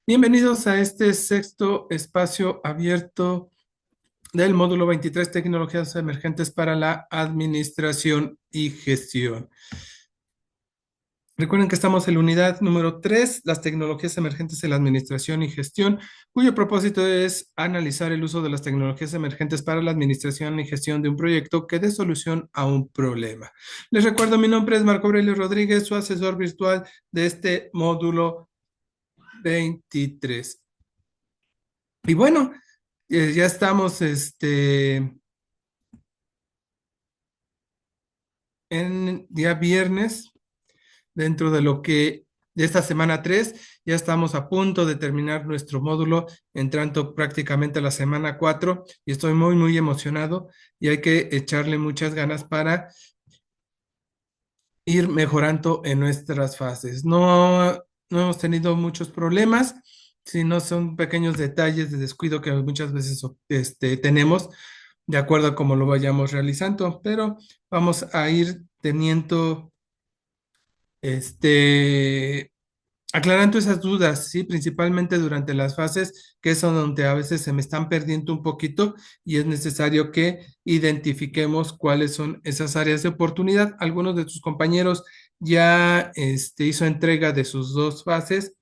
Bienvenidos a este sexto espacio abierto del módulo 23, Tecnologías Emergentes para la Administración y Gestión. Recuerden que estamos en la unidad número 3, las tecnologías emergentes en la administración y gestión, cuyo propósito es analizar el uso de las tecnologías emergentes para la administración y gestión de un proyecto que dé solución a un problema. Les recuerdo, mi nombre es Marco Aurelio Rodríguez, su asesor virtual de este módulo 23. Y bueno, ya estamos en día viernes, dentro de lo que de esta semana 3 ya estamos a punto de terminar nuestro módulo, entrando prácticamente a la semana 4 y estoy muy emocionado y hay que echarle muchas ganas para ir mejorando en nuestras fases. No hemos tenido muchos problemas, sino son pequeños detalles de descuido que muchas veces tenemos de acuerdo a cómo lo vayamos realizando, pero vamos a ir teniendo, este, aclarando esas dudas, ¿sí? Principalmente durante las fases, que es donde a veces se me están perdiendo un poquito y es necesario que identifiquemos cuáles son esas áreas de oportunidad. Algunos de tus compañeros ya hizo entrega de sus dos fases.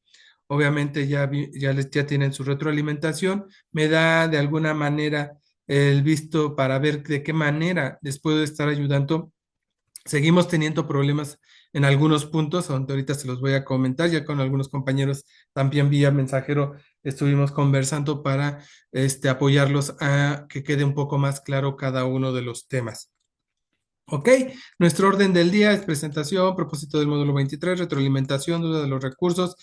Obviamente ya tienen su retroalimentación. Me da de alguna manera el visto para ver de qué manera les puedo estar ayudando. Seguimos teniendo problemas en algunos puntos, donde ahorita se los voy a comentar, ya con algunos compañeros también vía mensajero estuvimos conversando para apoyarlos a que quede un poco más claro cada uno de los temas. Ok, nuestro orden del día es presentación, propósito del módulo 23, retroalimentación, duda de los recursos,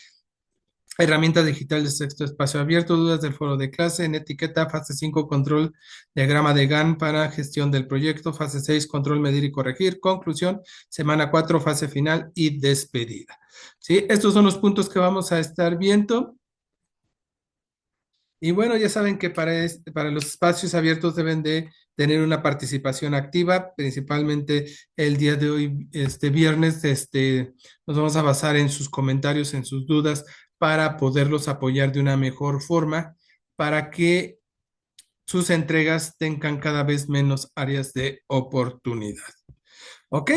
herramienta digital de sexto espacio abierto, dudas del foro de clase, en etiqueta, fase 5 control, diagrama de GAN para gestión del proyecto, fase 6 control, medir y corregir, conclusión, semana 4 fase final y despedida. ¿Sí? Estos son los puntos que vamos a estar viendo. Y bueno, ya saben que para los espacios abiertos deben de tener una participación activa, principalmente el día de hoy, este viernes, nos vamos a basar en sus comentarios, en sus dudas, para poderlos apoyar de una mejor forma, para que sus entregas tengan cada vez menos áreas de oportunidad. ¿Ok?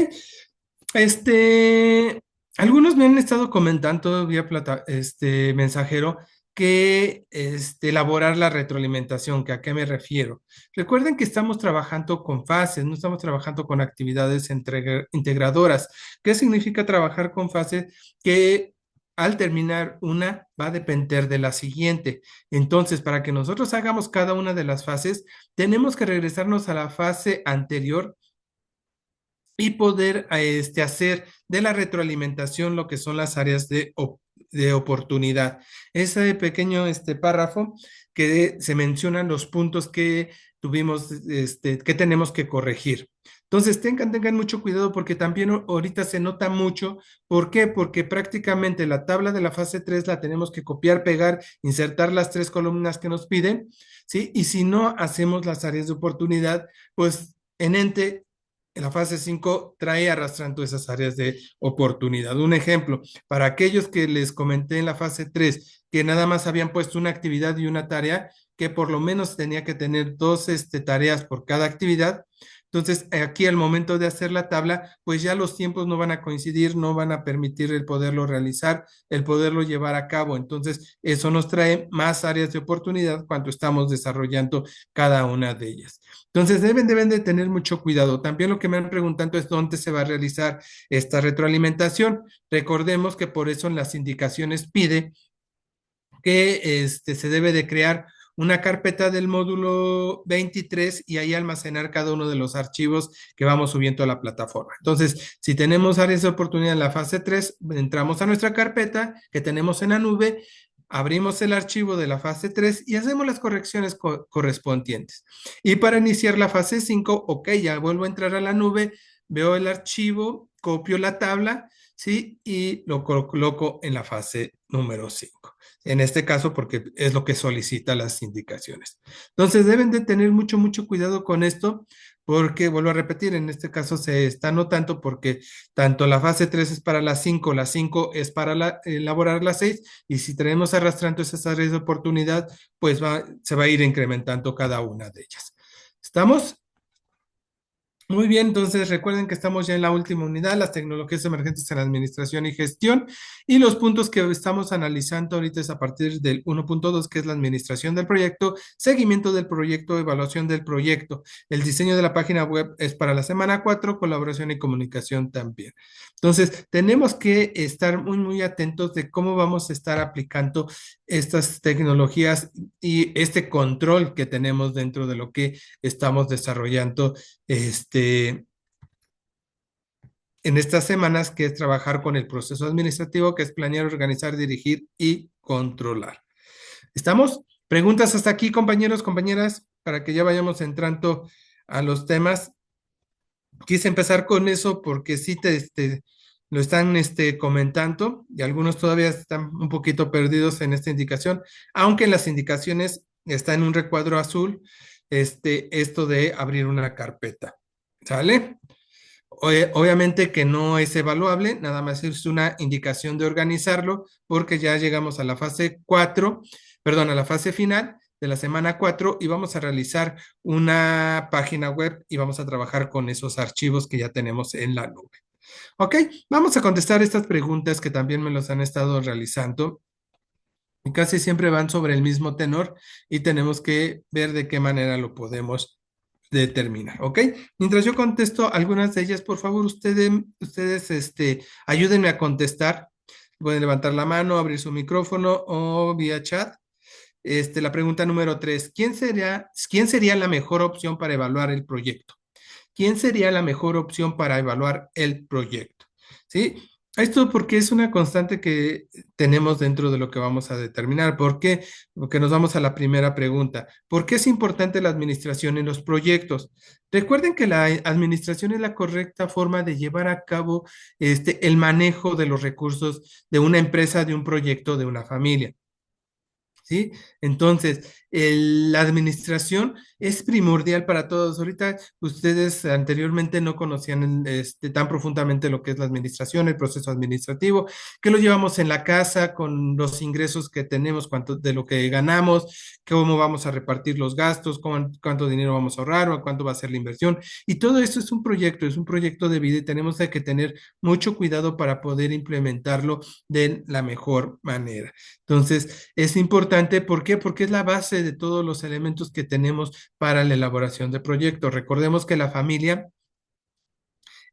Este, algunos me han estado comentando vía mensajero que elaborar la retroalimentación, que a qué me refiero. Recuerden que estamos trabajando con fases, no estamos trabajando con actividades integradoras. ¿Qué significa trabajar con fases? Que al terminar una va a depender de la siguiente. Entonces, para que nosotros hagamos cada una de las fases, tenemos que regresarnos a la fase anterior y poder hacer de la retroalimentación lo que son las áreas de oportunidad. Ese pequeño párrafo que se mencionan los puntos que tuvimos, que tenemos que corregir. Entonces, tengan mucho cuidado porque también ahorita se nota mucho. ¿Por qué? Porque prácticamente la tabla de la fase 3 la tenemos que copiar, pegar, insertar las tres columnas que nos piden, ¿sí? Y si no hacemos las áreas de oportunidad, pues en ente en la fase 5 trae arrastrando esas áreas de oportunidad. Un ejemplo, para aquellos que les comenté en la fase 3 que nada más habían puesto una actividad y una tarea, que por lo menos tenía que tener dos tareas por cada actividad. Entonces, aquí al momento de hacer la tabla, pues ya los tiempos no van a coincidir, no van a permitir el poderlo realizar, el poderlo llevar a cabo. Entonces, eso nos trae más áreas de oportunidad cuando estamos desarrollando cada una de ellas. Entonces deben de tener mucho cuidado. También lo que me han preguntado es dónde se va a realizar esta retroalimentación. Recordemos que por eso en las indicaciones pide que se debe de crear una carpeta del módulo 23 y ahí almacenar cada uno de los archivos que vamos subiendo a la plataforma. Entonces, si tenemos áreas de oportunidad en la fase 3, entramos a nuestra carpeta que tenemos en la nube, abrimos el archivo de la fase 3 y hacemos las correcciones correspondientes. Y para iniciar la fase 5, ok, ya vuelvo a entrar a la nube, veo el archivo, copio la tabla, ¿sí? Y lo coloco en la fase número 5 en este caso porque es lo que solicita las indicaciones. Entonces deben de tener mucho cuidado con esto porque vuelvo a repetir, en este caso se está anotando porque tanto la fase 3 es para las 5 es para elaborar las 6, y si tenemos arrastrando esas áreas de oportunidad, pues se va a ir incrementando cada una de ellas. ¿Estamos? Muy bien, entonces recuerden que estamos ya en la última unidad, las tecnologías emergentes en administración y gestión, y los puntos que estamos analizando ahorita es a partir del 1.2, que es la administración del proyecto, seguimiento del proyecto, evaluación del proyecto. El diseño de la página web es para la semana 4, colaboración y comunicación también. Entonces, tenemos que estar muy, muy atentos de cómo vamos a estar aplicando estas tecnologías y este control que tenemos dentro de lo que estamos desarrollando en estas semanas, que es trabajar con el proceso administrativo, que es planear, organizar, dirigir y controlar. ¿Estamos? ¿Preguntas hasta aquí, compañeros, compañeras? Para que ya vayamos entrando a los temas. Quise empezar con eso porque sí lo están comentando, y algunos todavía están un poquito perdidos en esta indicación, aunque en las indicaciones está en un recuadro azul esto de abrir una carpeta. ¿Sale? Obviamente que no es evaluable, nada más es una indicación de organizarlo, porque ya llegamos a la fase 4, perdón, a la fase final de la semana 4, y vamos a realizar una página web y vamos a trabajar con esos archivos que ya tenemos en la nube. Ok, vamos a contestar estas preguntas que también me los han estado realizando, y casi siempre van sobre el mismo tenor, y tenemos que ver de qué manera lo podemos determinar, ¿ok? Mientras yo contesto algunas de ellas, por favor, ustedes, ayúdenme a contestar. Pueden levantar la mano, abrir su micrófono o vía chat. La pregunta número 3, ¿quién sería la mejor opción para evaluar el proyecto? ¿Quién sería la mejor opción para evaluar el proyecto? ¿Sí? Esto porque es una constante que tenemos dentro de lo que vamos a determinar. ¿Por qué? Porque nos vamos a la primera pregunta. ¿Por qué es importante la administración en los proyectos? Recuerden que la administración es la correcta forma de llevar a cabo el manejo de los recursos de una empresa, de un proyecto, de una familia. ¿Sí? Entonces, la administración es primordial para todos. Ahorita ustedes anteriormente no conocían tan profundamente lo que es la administración, el proceso administrativo, que lo llevamos en la casa con los ingresos que tenemos, cuánto de lo que ganamos, cómo vamos a repartir los gastos, cuánto dinero vamos a ahorrar o cuánto va a ser la inversión. Y todo esto es un proyecto de vida, y tenemos que tener mucho cuidado para poder implementarlo de la mejor manera. Entonces, es importante, ¿por qué? Porque es la base de todos los elementos que tenemos para la elaboración de proyectos. Recordemos que la familia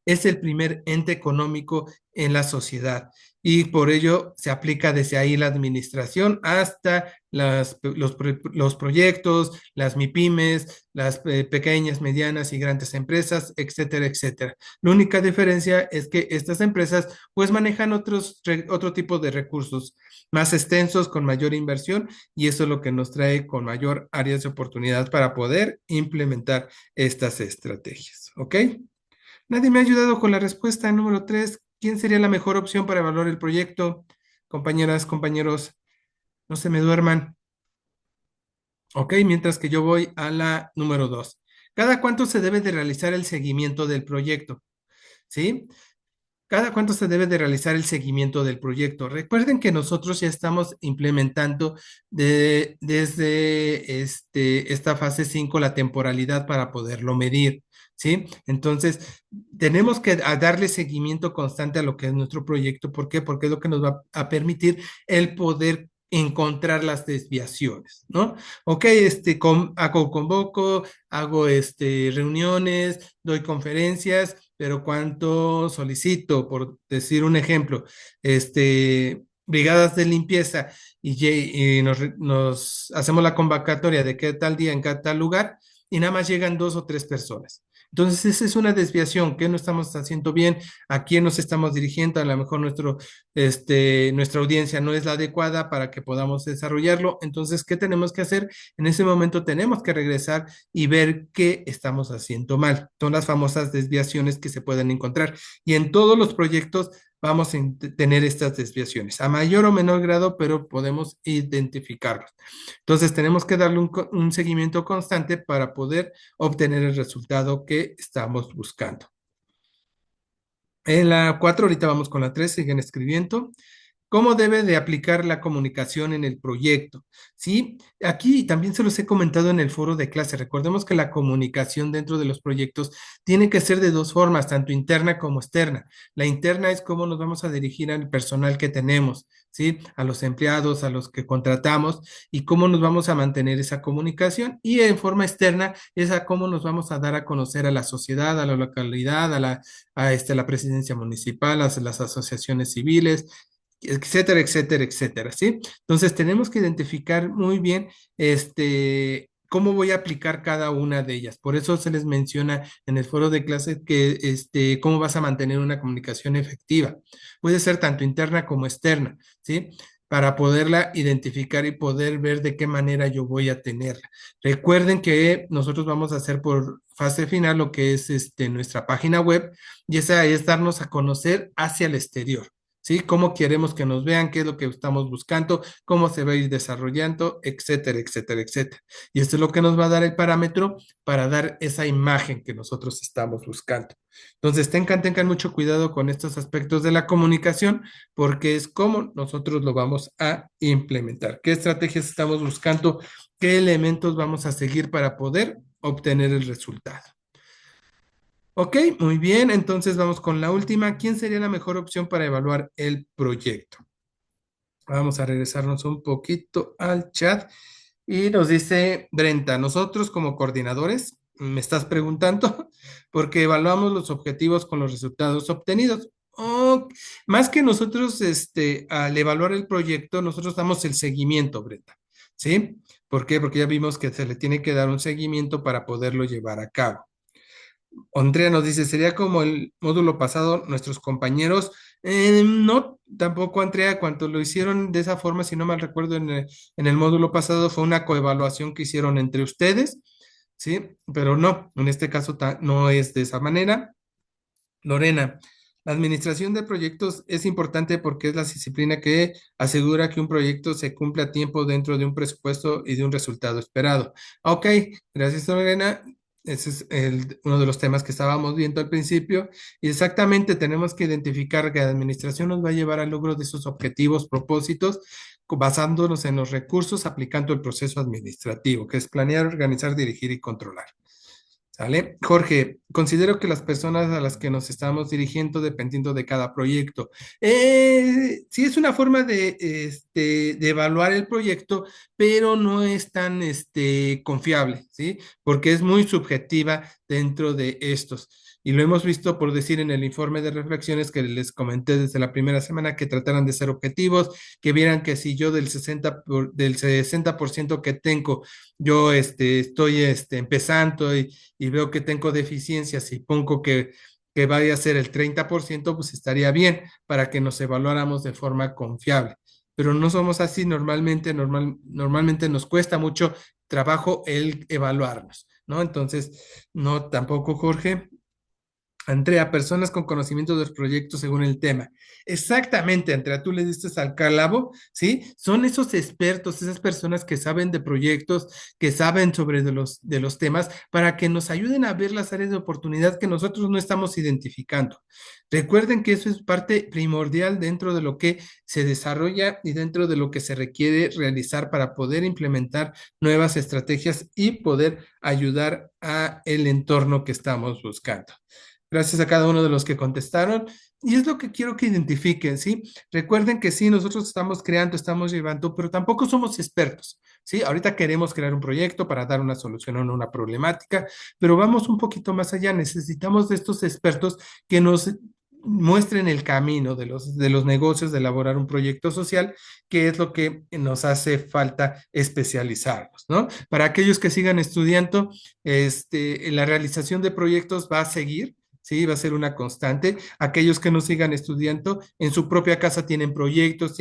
es el primer ente económico en la sociedad, y por ello se aplica desde ahí la administración hasta los proyectos, las MIPIMES, las pequeñas, medianas y grandes empresas, etcétera, etcétera. La única diferencia es que estas empresas pues manejan otro tipo de recursos más extensos, con mayor inversión, y eso es lo que nos trae con mayor áreas de oportunidad para poder implementar estas estrategias. ¿Ok? Nadie me ha ayudado con la respuesta número 3. ¿Quién sería la mejor opción para evaluar el proyecto? Compañeras, compañeros, no se me duerman. Ok, mientras que yo voy a la número 2. ¿Cada cuánto se debe de realizar el seguimiento del proyecto? ¿Sí? ¿Cada cuánto se debe de realizar el seguimiento del proyecto? Recuerden que nosotros ya estamos implementando desde esta fase 5 la temporalidad para poderlo medir, ¿sí? Entonces, tenemos que darle seguimiento constante a lo que es nuestro proyecto. ¿Por qué? Porque es lo que nos va a permitir el poder encontrar las desviaciones, ¿no? Ok, convoco, hago reuniones, doy conferencias, pero ¿cuánto solicito? Por decir un ejemplo, brigadas de limpieza, y nos hacemos la convocatoria de qué tal día en cada tal lugar, y nada más llegan 2 o 3 personas. Entonces, esa es una desviación que no estamos haciendo bien, a quién nos estamos dirigiendo. A lo mejor nuestra audiencia no es la adecuada para que podamos desarrollarlo. Entonces, ¿qué tenemos que hacer? En ese momento tenemos que regresar y ver qué estamos haciendo mal. Son las famosas desviaciones que se pueden encontrar. Y en todos los proyectos vamos a tener estas desviaciones, a mayor o menor grado, pero podemos identificarlos. Entonces, tenemos que darle un seguimiento constante para poder obtener el resultado que estamos buscando. En la 4 ahorita vamos con la 3, siguen escribiendo. ¿Cómo debe de aplicar la comunicación en el proyecto? Sí, aquí también se los he comentado en el foro de clase. Recordemos que la comunicación dentro de los proyectos tiene que ser de dos formas, tanto interna como externa. La interna es cómo nos vamos a dirigir al personal que tenemos, ¿sí? A los empleados, a los que contratamos y cómo nos vamos a mantener esa comunicación. Y en forma externa es a cómo nos vamos a dar a conocer a la sociedad, a la localidad, la presidencia municipal, a las asociaciones civiles, etcétera, etcétera, etcétera, ¿sí? Entonces tenemos que identificar muy bien cómo voy a aplicar cada una de ellas. Por eso se les menciona en el foro de clases que cómo vas a mantener una comunicación efectiva. Puede ser tanto interna como externa, ¿sí? Para poderla identificar y poder ver de qué manera yo voy a tenerla. Recuerden que nosotros vamos a hacer por fase final lo que es nuestra página web y esa es darnos a conocer hacia el exterior. ¿Sí? Cómo queremos que nos vean, qué es lo que estamos buscando, cómo se va a ir desarrollando, etcétera, etcétera, etcétera. Y esto es lo que nos va a dar el parámetro para dar esa imagen que nosotros estamos buscando. Entonces, tengan mucho cuidado con estos aspectos de la comunicación, porque es cómo nosotros lo vamos a implementar. ¿Qué estrategias estamos buscando? ¿Qué elementos vamos a seguir para poder obtener el resultado? Ok, muy bien. Entonces vamos con la última. ¿Quién sería la mejor opción para evaluar el proyecto? Vamos a regresarnos un poquito al chat y nos dice Brenta, nosotros como coordinadores, me estás preguntando, porque evaluamos los objetivos con los resultados obtenidos. Oh, más que nosotros, al evaluar el proyecto, nosotros damos el seguimiento, Brenta. ¿Sí? ¿Por qué? Porque ya vimos que se le tiene que dar un seguimiento para poderlo llevar a cabo. Andrea nos dice, sería como el módulo pasado, nuestros compañeros. No, tampoco, Andrea, cuando lo hicieron de esa forma, si no mal recuerdo, en el módulo pasado fue una coevaluación que hicieron entre ustedes, ¿sí? Pero no, en este caso no es de esa manera. Lorena, la administración de proyectos es importante porque es la disciplina que asegura que un proyecto se cumpla a tiempo dentro de un presupuesto y de un resultado esperado. Ok, gracias, Lorena. Ese es uno de los temas que estábamos viendo al principio. Y exactamente tenemos que identificar que la administración nos va a llevar al logro de sus objetivos, propósitos, basándonos en los recursos, aplicando el proceso administrativo, que es planear, organizar, dirigir y controlar. ¿Sale? Jorge, considero que las personas a las que nos estamos dirigiendo dependiendo de cada proyecto. Sí es una forma de evaluar el proyecto, pero no es tan confiable, ¿sí? Porque es muy subjetiva dentro de estos. Y lo hemos visto, por decir, en el informe de reflexiones que les comenté desde la primera semana, que trataran de ser objetivos, que vieran que si yo del 60% que tengo, yo estoy empezando y veo que tengo deficiencias y pongo que vaya a ser el 30%, pues estaría bien para que nos evaluáramos de forma confiable. Pero no somos así normalmente nos cuesta mucho trabajo el evaluarnos, ¿no? Entonces, no, tampoco, Jorge. Andrea, personas con conocimiento de los proyectos según el tema. Exactamente, Andrea, tú le diste al calabo, ¿sí? Son esos expertos, esas personas que saben de proyectos, que saben sobre de los temas, para que nos ayuden a ver las áreas de oportunidad que nosotros no estamos identificando. Recuerden que eso es parte primordial dentro de lo que se desarrolla y dentro de lo que se requiere realizar para poder implementar nuevas estrategias y poder ayudar a el entorno que estamos buscando. Gracias a cada uno de los que contestaron. Y es lo que quiero que identifiquen, ¿sí? Recuerden que sí, nosotros estamos creando, estamos llevando, pero tampoco somos expertos, ¿sí? Ahorita queremos crear un proyecto para dar una solución a una problemática, pero vamos un poquito más allá. Necesitamos de estos expertos que nos muestren el camino de los negocios, de elaborar un proyecto social, que es lo que nos hace falta especializarnos, ¿no? Para aquellos que sigan estudiando, la realización de proyectos va a seguir, ¿sí? Va a ser una constante. Aquellos que no sigan estudiando en su propia casa tienen proyectos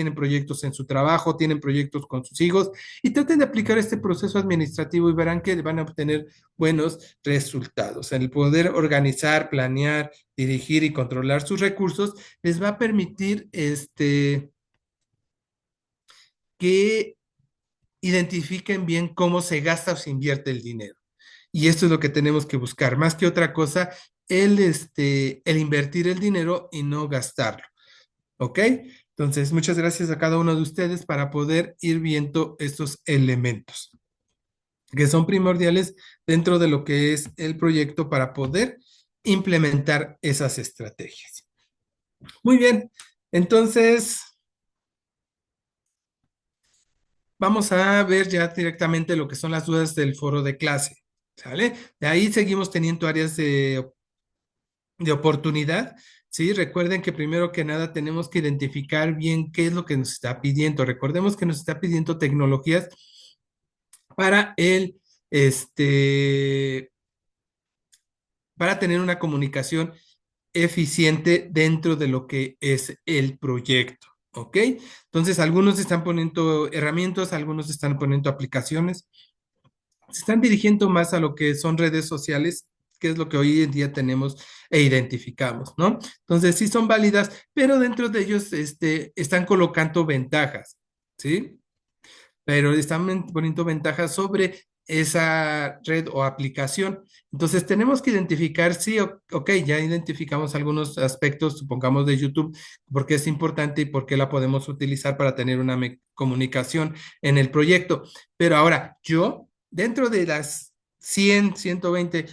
en su trabajo, tienen proyectos con sus hijos y traten de aplicar este proceso administrativo y verán que van a obtener buenos resultados. El poder organizar, planear, dirigir y controlar sus recursos les va a permitir que identifiquen bien cómo se gasta o se invierte el dinero. Y esto es lo que tenemos que buscar, más que otra cosa, el invertir el dinero y no gastarlo. ¿Ok? Entonces, muchas gracias a cada uno de ustedes para poder ir viendo estos elementos que son primordiales dentro de lo que es el proyecto para poder implementar esas estrategias. Muy bien, entonces vamos a ver ya directamente lo que son las dudas del foro de clase. ¿Sale? De ahí seguimos teniendo áreas de oportunidad. Sí, recuerden que primero que nada tenemos que identificar bien qué es lo que nos está pidiendo. Recordemos que nos está pidiendo tecnologías para para tener una comunicación eficiente dentro de lo que es el proyecto. ¿Ok? Entonces, algunos están poniendo herramientas, algunos están poniendo aplicaciones, se están dirigiendo más a lo que son redes sociales, que es lo que hoy en día tenemos e identificamos, ¿no? Entonces, sí son válidas, pero dentro de ellos están colocando ventajas, ¿sí? Pero están poniendo ventajas sobre esa red o aplicación. Entonces tenemos que identificar, sí, ok, ya identificamos algunos aspectos, supongamos de YouTube, por qué es importante y por qué la podemos utilizar para tener una comunicación en el proyecto. Pero ahora, yo, dentro de las 120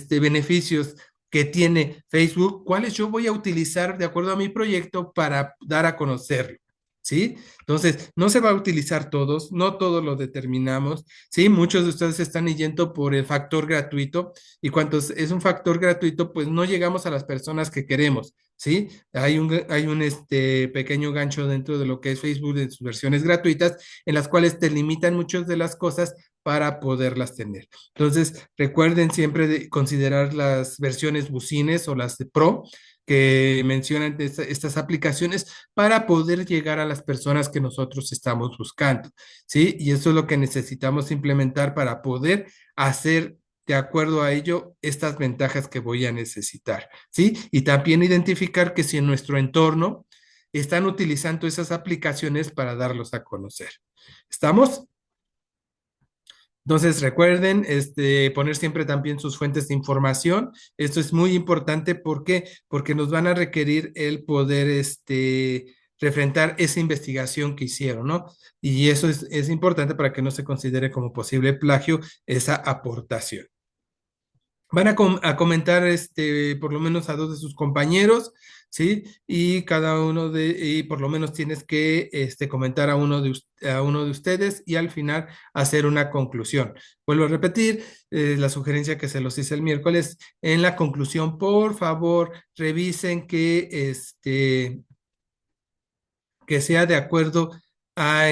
beneficios que tiene Facebook, ¿cuáles yo voy a utilizar de acuerdo a mi proyecto para dar a conocerlo? ¿Sí? Entonces, no se va a utilizar todos, no todos lo determinamos, ¿sí? Muchos de ustedes están yendo por el factor gratuito y cuando es un factor gratuito, pues no llegamos a las personas que queremos, ¿sí? Hay un pequeño gancho dentro de lo que es Facebook en sus versiones gratuitas, en las cuales te limitan muchas de las cosas para poderlas tener. Entonces, recuerden siempre de considerar las versiones bucines o las de Pro que mencionan estas aplicaciones para poder llegar a las personas que nosotros estamos buscando, ¿sí? Y eso es lo que necesitamos implementar para poder hacer de acuerdo a ello estas ventajas que voy a necesitar, ¿sí? Y también identificar que si en nuestro entorno están utilizando esas aplicaciones para darlos a conocer. ¿Estamos? Entonces, recuerden poner siempre también sus fuentes de información. Esto es muy importante. ¿Por qué? Porque nos van a requerir el poder refrentar esa investigación que hicieron, ¿no? Y eso es importante para que no se considere como posible plagio esa aportación. Van a comentar por lo menos a dos de sus compañeros, ¿sí? Y y por lo menos tienes que comentar a a uno de ustedes y al final hacer una conclusión. Vuelvo a repetir la sugerencia que se los hice el miércoles. En la conclusión, por favor, revisen que sea de acuerdo a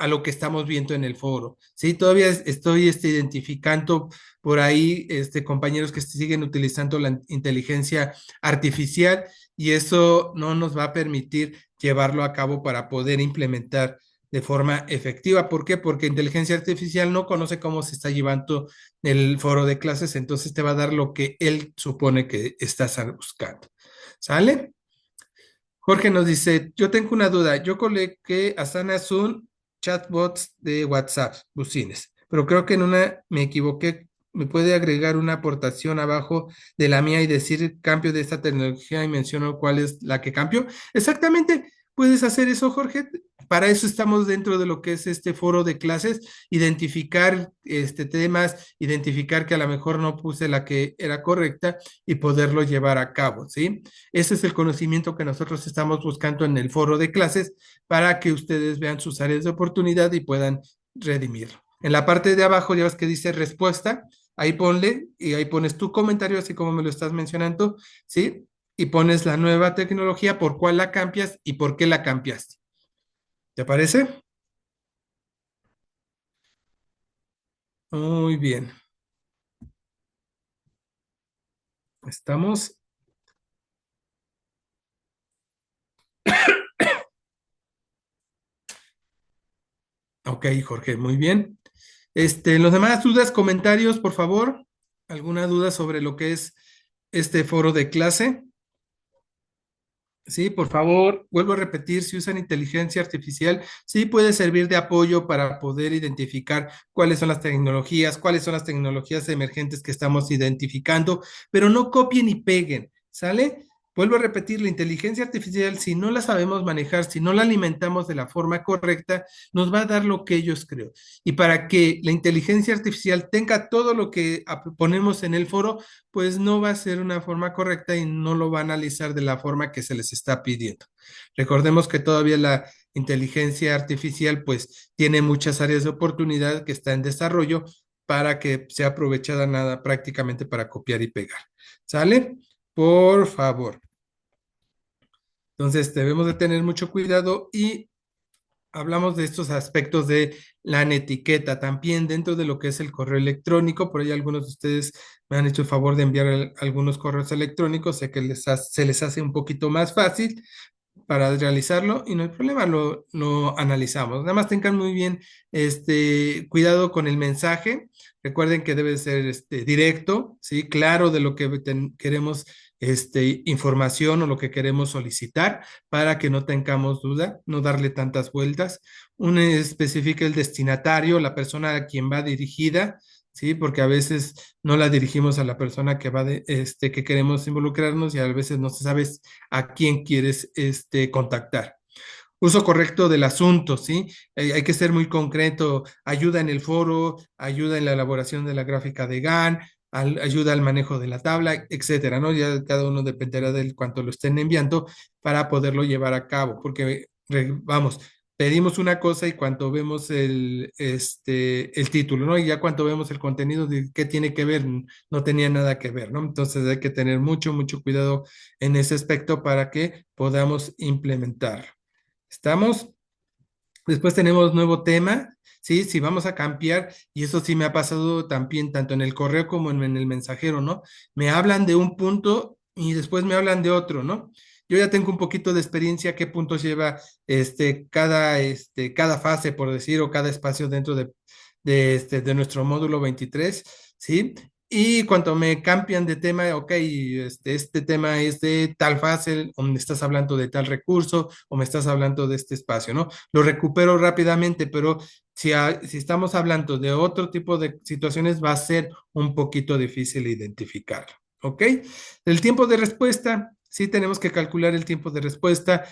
lo que estamos viendo en el foro. Sí, todavía estoy identificando por ahí compañeros que siguen utilizando la inteligencia artificial y eso no nos va a permitir llevarlo a cabo para poder implementar de forma efectiva. ¿Por qué? Porque inteligencia artificial no conoce cómo se está llevando el foro de clases, entonces te va a dar lo que él supone que estás buscando. ¿Sale? Jorge nos dice, yo tengo una duda, yo coloqué Asana Zoom chatbots de WhatsApp, bucines, pero creo que en una me equivoqué. ¿Me puede agregar una aportación abajo de la mía y decir cambio de esta tecnología y menciono cuál es la que cambio? Exactamente, puedes hacer eso, Jorge. Para eso estamos dentro de lo que es este foro de clases, identificar temas, identificar que a lo mejor no puse la que era correcta y poderlo llevar a cabo, ¿sí? Ese es el conocimiento que nosotros estamos buscando en el foro de clases para que ustedes vean sus áreas de oportunidad y puedan redimirlo. En la parte de abajo ya ves que dice respuesta, ahí ponle y ahí pones tu comentario, así como me lo estás mencionando, ¿sí? Y pones la nueva tecnología, por cuál la cambias y por qué la cambiaste. ¿Te parece? Muy bien. Estamos Ok, Jorge, muy bien. Los demás dudas, comentarios, por favor. ¿Alguna duda sobre lo que es este foro de clase? Sí, por favor, vuelvo a repetir, si usan inteligencia artificial, sí puede servir de apoyo para poder identificar cuáles son las tecnologías emergentes que estamos identificando, pero no copien y peguen, ¿sale? Vuelvo a repetir, la inteligencia artificial, si no la sabemos manejar, si no la alimentamos de la forma correcta, nos va a dar lo que ellos creo. Y para que la inteligencia artificial tenga todo lo que ponemos en el foro, pues no va a ser una forma correcta y no lo va a analizar de la forma que se les está pidiendo. Recordemos que todavía la inteligencia artificial pues tiene muchas áreas de oportunidad que está en desarrollo para que sea aprovechada nada prácticamente para copiar y pegar. ¿Sale? Por favor. Entonces debemos de tener mucho cuidado y hablamos de estos aspectos de la etiqueta también dentro de lo que es el correo electrónico. Por ahí algunos de ustedes me han hecho el favor de enviar algunos correos electrónicos. Sé que se les hace un poquito más fácil para realizarlo y no hay problema, lo analizamos. Nada más tengan muy bien cuidado con el mensaje. Recuerden que debe ser directo, ¿sí? Claro de lo que queremos, información o lo que queremos solicitar para que no tengamos duda, no darle tantas vueltas. Un especifica el destinatario, la persona a quien va dirigida, ¿sí? Porque a veces no la dirigimos a la persona que que queremos involucrarnos y a veces no se sabe a quién quieres contactar. Uso correcto del asunto, ¿sí? Hay que ser muy concreto, ayuda en el foro, ayuda en la elaboración de la gráfica de GAN, ayuda al manejo de la tabla, etcétera, ¿no? Ya cada uno dependerá del cuánto lo estén enviando para poderlo llevar a cabo, porque vamos, pedimos una cosa y cuando vemos el título, ¿no? Y ya cuando vemos el contenido de qué tiene que ver, no tenía nada que ver, ¿no? Entonces hay que tener mucho, mucho cuidado en ese aspecto para que podamos implementarlo. ¿Estamos? Después tenemos nuevo tema, ¿sí? Si vamos a cambiar, y eso sí me ha pasado también, tanto en el correo como en el mensajero, ¿no? Me hablan de un punto y después me hablan de otro, ¿no? Yo ya tengo un poquito de experiencia qué puntos lleva cada fase, por decir, o cada espacio dentro de nuestro módulo 23, ¿sí? Y cuando me cambian de tema, ok, este tema es de tal fase, o me estás hablando de tal recurso, o me estás hablando de este espacio, ¿no? Lo recupero rápidamente, pero si estamos hablando de otro tipo de situaciones, va a ser un poquito difícil identificarlo, ¿ok? El tiempo de respuesta, sí tenemos que calcular el tiempo de respuesta.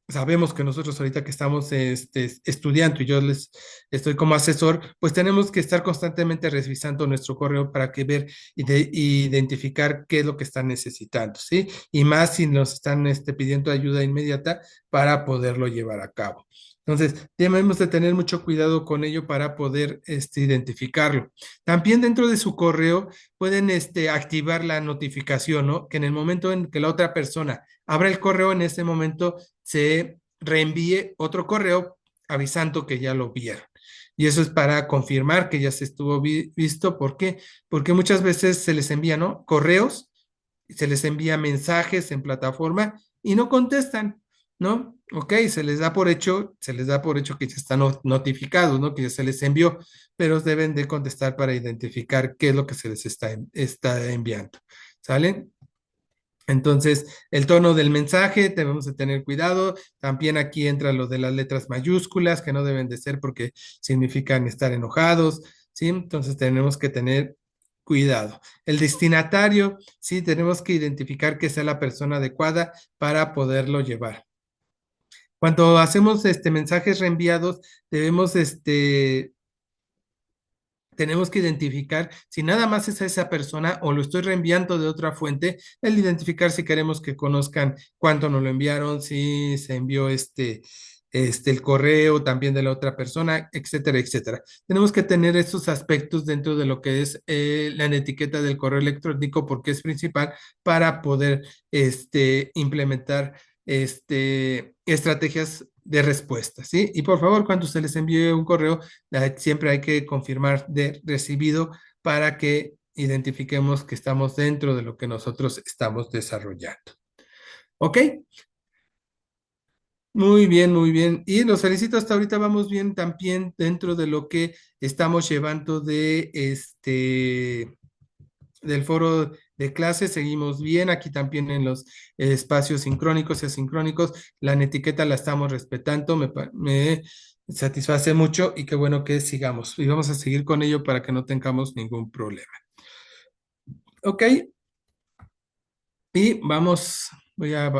Sabemos que nosotros ahorita que estamos estudiando y yo les estoy como asesor, pues tenemos que estar constantemente revisando nuestro correo para que ver y identificar qué es lo que están necesitando, ¿sí? Y más si nos están pidiendo ayuda inmediata para poderlo llevar a cabo. Entonces, debemos de tener mucho cuidado con ello para poder identificarlo. También dentro de su correo pueden activar la notificación, ¿no? Que en el momento en que la otra persona abra el correo, en ese momento se reenvíe otro correo avisando que ya lo vieron. Y eso es para confirmar que ya se estuvo visto. ¿Por qué? Porque muchas veces se les envía, ¿no? Correos, se les envía mensajes en plataforma y no contestan, ¿no? Ok, se les da por hecho que ya están notificados, ¿no? Que ya se les envió, pero deben de contestar para identificar qué es lo que se les está enviando. ¿Sale? Entonces, el tono del mensaje, debemos de tener cuidado. También aquí entra lo de las letras mayúsculas, que no deben de ser porque significan estar enojados, ¿sí? Entonces, tenemos que tener cuidado. El destinatario, sí, tenemos que identificar que sea la persona adecuada para poderlo llevar. Cuando hacemos mensajes reenviados, debemos tenemos que identificar si nada más es a esa persona o lo estoy reenviando de otra fuente, el identificar si queremos que conozcan cuánto nos lo enviaron, si se envió el correo también de la otra persona, etcétera, etcétera. Tenemos que tener estos aspectos dentro de lo que es la etiqueta del correo electrónico porque es principal para poder implementar estrategias de respuesta, ¿sí? Y por favor, cuando se les envíe un correo, siempre hay que confirmar de recibido para que identifiquemos que estamos dentro de lo que nosotros estamos desarrollando. ¿Ok? Muy bien, muy bien. Y los felicito, hasta ahorita vamos bien también dentro de lo que estamos llevando de del foro de clases, seguimos bien. Aquí también en los espacios sincrónicos y asincrónicos, la etiqueta la estamos respetando, me satisface mucho y qué bueno que sigamos. Y vamos a seguir con ello para que no tengamos ningún problema. Ok, y vamos, voy a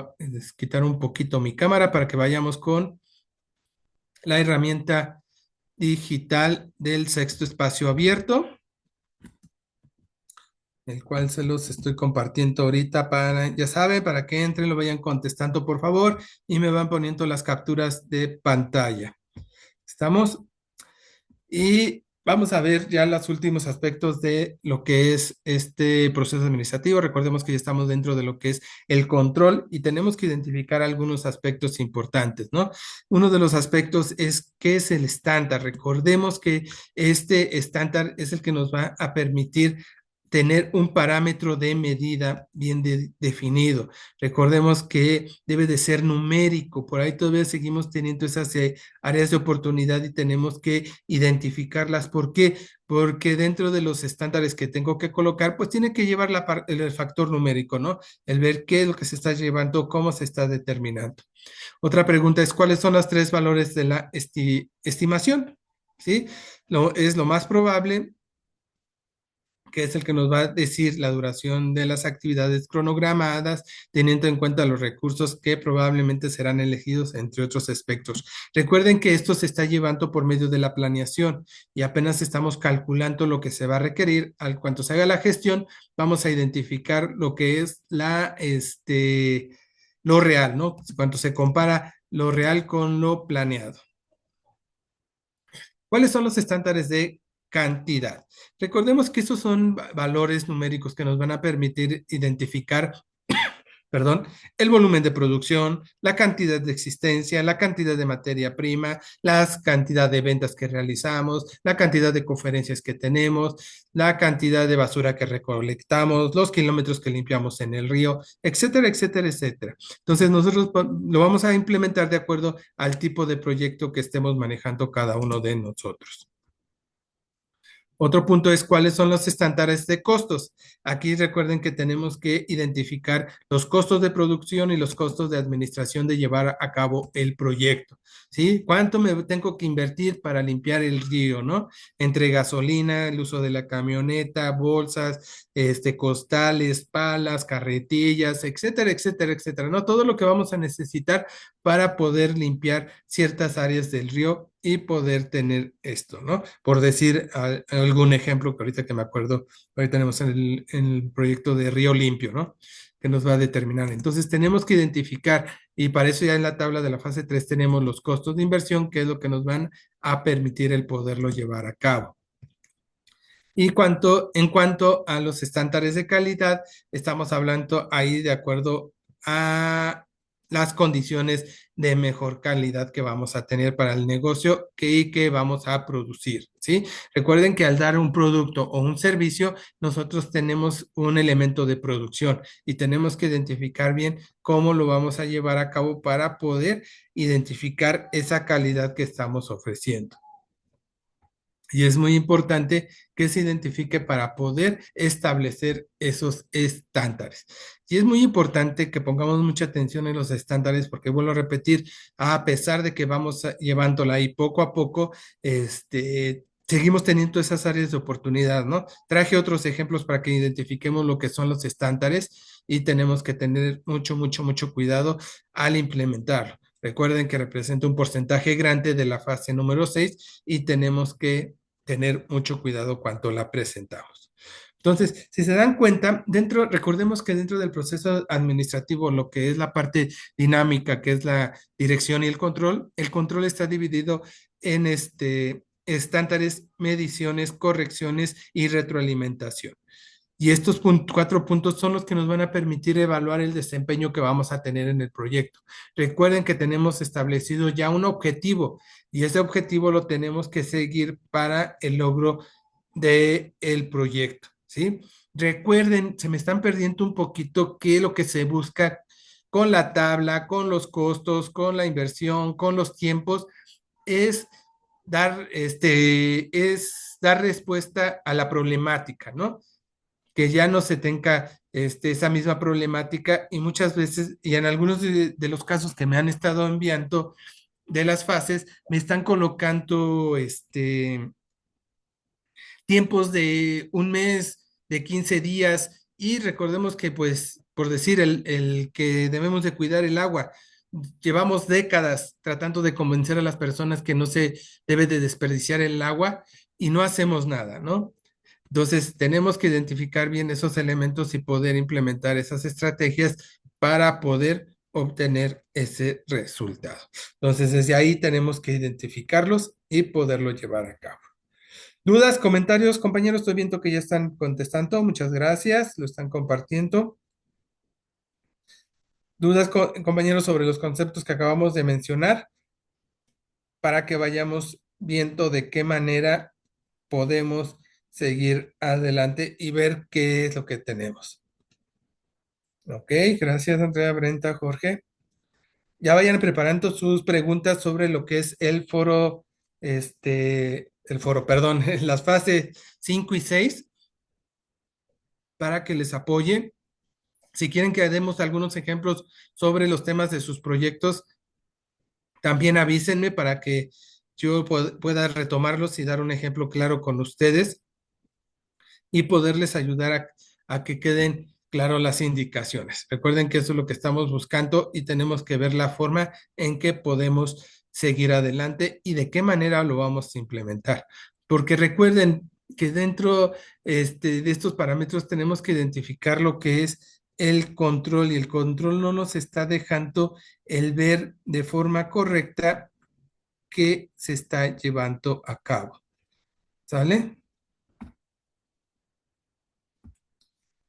quitar un poquito mi cámara para que vayamos con la herramienta digital del sexto espacio abierto, el cual se los estoy compartiendo ahorita para, ya saben, para que entren, lo vayan contestando por favor y me van poniendo las capturas de pantalla. ¿Estamos? Y vamos a ver ya los últimos aspectos de lo que es este proceso administrativo. Recordemos que ya estamos dentro de lo que es el control y tenemos que identificar algunos aspectos importantes, ¿no? Uno de los aspectos es qué es el estándar. Recordemos que este estándar es el que nos va a permitir tener un parámetro de medida bien definido. Recordemos que debe de ser numérico, por ahí todavía seguimos teniendo esas áreas de oportunidad y tenemos que identificarlas. ¿Por qué? Porque dentro de los estándares que tengo que colocar, pues tiene que llevar el factor numérico, ¿no? El ver qué es lo que se está llevando, cómo se está determinando. Otra pregunta es, ¿cuáles son los tres valores de la estimación? ¿Sí? Es lo más probable, que es el que nos va a decir la duración de las actividades cronogramadas, teniendo en cuenta los recursos que probablemente serán elegidos, entre otros aspectos. Recuerden que esto se está llevando por medio de la planeación y apenas estamos calculando lo que se va a requerir. Al cuanto se haga la gestión, vamos a identificar lo que es lo real, ¿no? Cuando se compara lo real con lo planeado. ¿Cuáles son los estándares de cantidad? Recordemos que estos son valores numéricos que nos van a permitir identificar, perdón, el volumen de producción, la cantidad de existencia, la cantidad de materia prima, la cantidad de ventas que realizamos, la cantidad de conferencias que tenemos, la cantidad de basura que recolectamos, los kilómetros que limpiamos en el río, etcétera, etcétera, etcétera. Entonces, nosotros lo vamos a implementar de acuerdo al tipo de proyecto que estemos manejando cada uno de nosotros. Otro punto es cuáles son los estándares de costos. Aquí recuerden que tenemos que identificar los costos de producción y los costos de administración de llevar a cabo el proyecto. ¿Sí? ¿Cuánto me tengo que invertir para limpiar el río, ¿no? Entre gasolina, el uso de la camioneta, bolsas, costales, palas, carretillas, etcétera, etcétera, etcétera, ¿no? Todo lo que vamos a necesitar para poder limpiar ciertas áreas del río y poder tener esto, ¿no? Por decir algún ejemplo que ahorita que me acuerdo, ahorita tenemos en el proyecto de Río Limpio, ¿no? Que nos va a determinar. Entonces tenemos que identificar y para eso ya en la tabla de la fase 3 tenemos los costos de inversión, que es lo que nos van a permitir el poderlo llevar a cabo. Y en cuanto a los estándares de calidad, estamos hablando ahí de acuerdo a las condiciones de mejor calidad que vamos a tener para el negocio que vamos a producir, ¿sí? Recuerden que al dar un producto o un servicio, nosotros tenemos un elemento de producción y tenemos que identificar bien cómo lo vamos a llevar a cabo para poder identificar esa calidad que estamos ofreciendo. Y es muy importante que se identifique para poder establecer esos estándares. Y es muy importante que pongamos mucha atención en los estándares porque vuelvo a repetir, a pesar de que vamos llevándola ahí poco a poco, seguimos teniendo esas áreas de oportunidad, ¿no? Traje otros ejemplos para que identifiquemos lo que son los estándares y tenemos que tener mucho, mucho, mucho cuidado al implementarlo. Recuerden que representa un porcentaje grande de la fase número 6 y tenemos que tener mucho cuidado cuando la presentamos. Entonces, si se dan cuenta, recordemos que dentro del proceso administrativo, lo que es la parte dinámica, que es la dirección y el control está dividido en estándares, mediciones, correcciones y retroalimentación. Y estos 4 puntos son los que nos van a permitir evaluar el desempeño que vamos a tener en el proyecto. Recuerden que tenemos establecido ya un objetivo y ese objetivo lo tenemos que seguir para el logro del proyecto, ¿sí? Recuerden, se me están perdiendo un poquito qué es lo que se busca con la tabla, con los costos, con la inversión, con los tiempos, es es dar respuesta a la problemática, ¿no? Que ya no se tenga esa misma problemática y muchas veces, y en algunos de los casos que me han estado enviando de las fases, me están colocando tiempos de un mes, de 15 días, y recordemos que, pues, por decir, el que debemos de cuidar el agua, llevamos décadas tratando de convencer a las personas que no se debe de desperdiciar el agua y no hacemos nada, ¿no? Entonces, tenemos que identificar bien esos elementos y poder implementar esas estrategias para poder obtener ese resultado. Entonces, desde ahí tenemos que identificarlos y poderlo llevar a cabo. ¿Dudas, comentarios, compañeros? Estoy viendo que ya están contestando. Muchas gracias, lo están compartiendo. ¿Dudas, compañeros, sobre los conceptos que acabamos de mencionar para que vayamos viendo de qué manera podemos seguir adelante y ver qué es lo que tenemos? Ok, gracias, Andrea, Brenta, Jorge. Ya vayan preparando sus preguntas sobre lo que es el foro, perdón, las fases 5 y 6 para que les apoye. Si quieren que demos algunos ejemplos sobre los temas de sus proyectos, también avísenme para que yo pueda retomarlos y dar un ejemplo claro con ustedes y poderles ayudar a que queden claro las indicaciones. Recuerden que eso es lo que estamos buscando y tenemos que ver la forma en que podemos seguir adelante y de qué manera lo vamos a implementar. Porque recuerden que dentro de estos parámetros tenemos que identificar lo que es el control y el control no nos está dejando el ver de forma correcta que se está llevando a cabo. ¿Sale?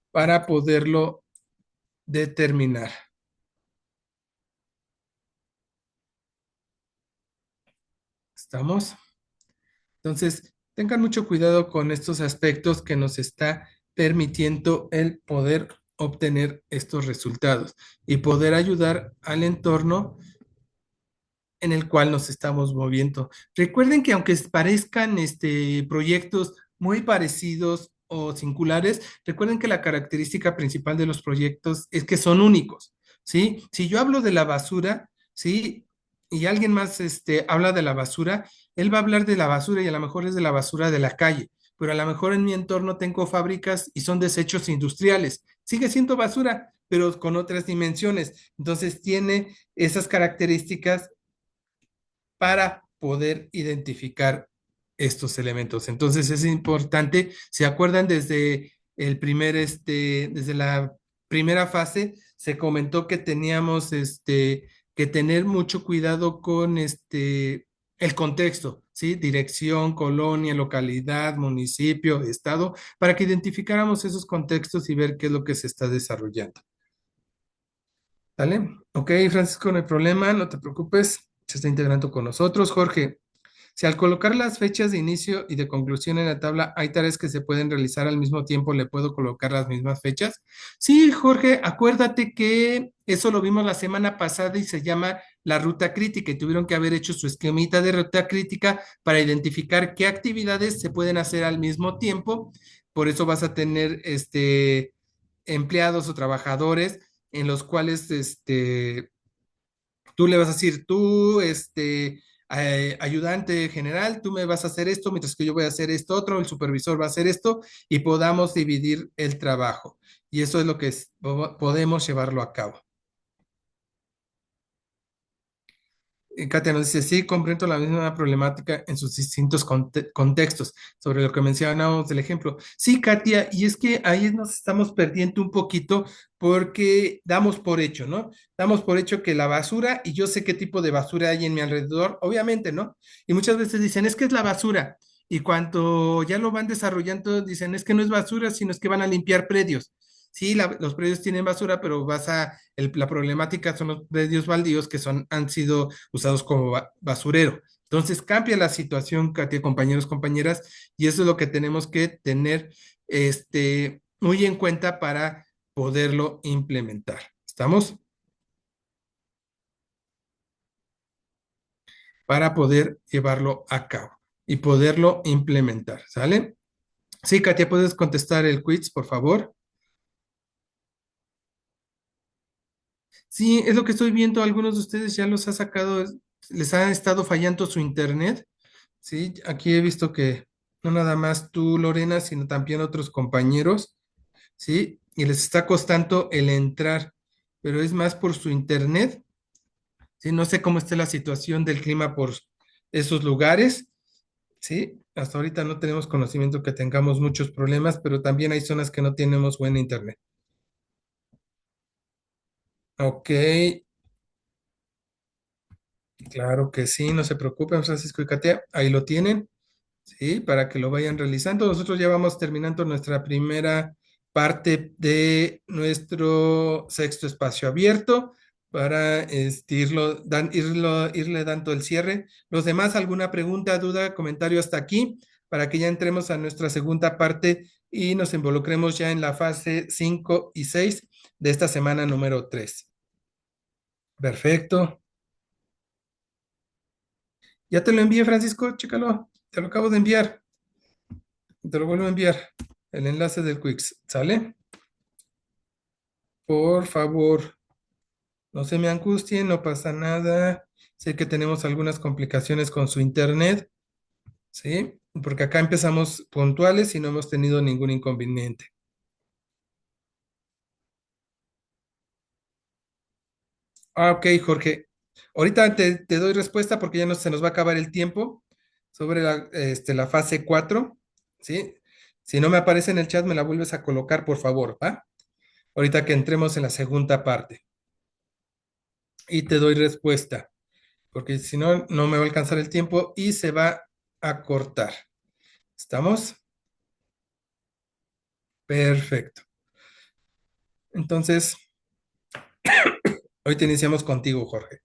Para poderlo determinar. ¿Estamos? Entonces, tengan mucho cuidado con estos aspectos que nos está permitiendo el poder obtener estos resultados y poder ayudar al entorno en el cual nos estamos moviendo. Recuerden que aunque parezcan proyectos muy parecidos o singulares, recuerden que la característica principal de los proyectos es que son únicos, ¿sí? Si yo hablo de la basura, ¿sí? Y alguien más habla de la basura, él va a hablar de la basura y a lo mejor es de la basura de la calle, pero a lo mejor en mi entorno tengo fábricas y son desechos industriales. Sigue siendo basura, pero con otras dimensiones. Entonces tiene esas características para poder identificar estos elementos. Entonces es importante, ¿se acuerdan desde desde la primera fase, se comentó que teníamos que tener mucho cuidado con el contexto, ¿sí? Dirección, colonia, localidad, municipio, estado, para que identificáramos esos contextos y ver qué es lo que se está desarrollando. ¿Vale? Ok, Francisco, no hay problema, no te preocupes, se está integrando con nosotros. Jorge, si al colocar las fechas de inicio y de conclusión en la tabla hay tareas que se pueden realizar al mismo tiempo, ¿le puedo colocar las mismas fechas? Sí, Jorge, acuérdate que eso lo vimos la semana pasada y se llama la ruta crítica y tuvieron que haber hecho su esquemita de ruta crítica para identificar qué actividades se pueden hacer al mismo tiempo. Por eso vas a tener empleados o trabajadores en los cuales tú le vas a decir, tú, ayudante general, tú me vas a hacer esto, mientras que yo voy a hacer esto otro, el supervisor va a hacer esto y podamos dividir el trabajo. Y eso es lo que podemos llevarlo a cabo. Katia nos dice, sí, comprendo la misma problemática en sus distintos contextos, sobre lo que mencionábamos del ejemplo. Sí, Katia, y es que ahí nos estamos perdiendo un poquito porque damos por hecho, ¿no? Damos por hecho que la basura, y yo sé qué tipo de basura hay en mi alrededor, obviamente, ¿no? Y muchas veces dicen, es que es la basura, y cuando ya lo van desarrollando, dicen, es que no es basura, sino es que van a limpiar predios. Sí, los predios tienen basura, pero la problemática son los predios baldíos que han sido usados como basurero. Entonces cambia la situación, Katia, compañeros, compañeras, y eso es lo que tenemos que tener muy en cuenta para poderlo implementar. ¿Estamos? para poder llevarlo a cabo y poderlo implementar, ¿sale? Sí, Katia, ¿puedes contestar el quiz, por favor? Sí, es lo que estoy viendo. Algunos de ustedes ya los ha sacado, les ha estado fallando su internet. Sí, aquí he visto que no nada más tú, Lorena, sino también otros compañeros, ¿sí? Y les está costando el entrar, pero es más por su internet, ¿sí? No sé cómo esté la situación del clima por esos lugares, ¿sí? Hasta ahorita no tenemos conocimiento que tengamos muchos problemas, pero también hay zonas que no tenemos buen internet. Ok, claro que sí, no se preocupen, Francisco y Katia, ahí lo tienen. Sí, para que lo vayan realizando. Nosotros ya vamos terminando nuestra primera parte de nuestro sexto espacio abierto para irle dando el cierre. Los demás, ¿alguna pregunta, duda, comentario hasta aquí? Para que ya entremos a nuestra segunda parte y nos involucremos ya en la fase 5 y 6 de esta semana número 3. Perfecto. Ya te lo envié, Francisco, chécalo. Te lo acabo de enviar. Te lo vuelvo a enviar. El enlace del Quix, ¿sale? Por favor, no se me angustien, no pasa nada. Sé que tenemos algunas complicaciones con su internet, ¿sí? Porque acá empezamos puntuales y no hemos tenido ningún inconveniente. Ah, ok, Jorge. Ahorita te doy respuesta porque ya no se nos va a acabar el tiempo sobre la fase 4, ¿sí? Si no me aparece en el chat, me la vuelves a colocar, por favor, ¿va? Ahorita que entremos en la segunda parte y te doy respuesta, porque si no, no me va a alcanzar el tiempo y se va a cortar. ¿Estamos? Perfecto. Entonces, ahorita iniciamos contigo, Jorge.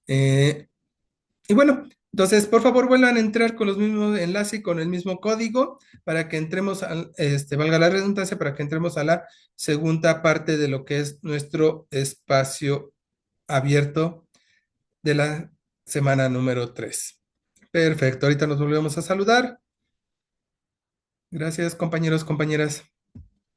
Eh, y bueno, entonces, por favor, vuelvan a entrar con los mismos enlaces y con el mismo código para que entremos valga la redundancia, para que entremos a la segunda parte de lo que es nuestro espacio abierto de la semana número 3. Perfecto, ahorita nos volvemos a saludar. Gracias, compañeros, compañeras.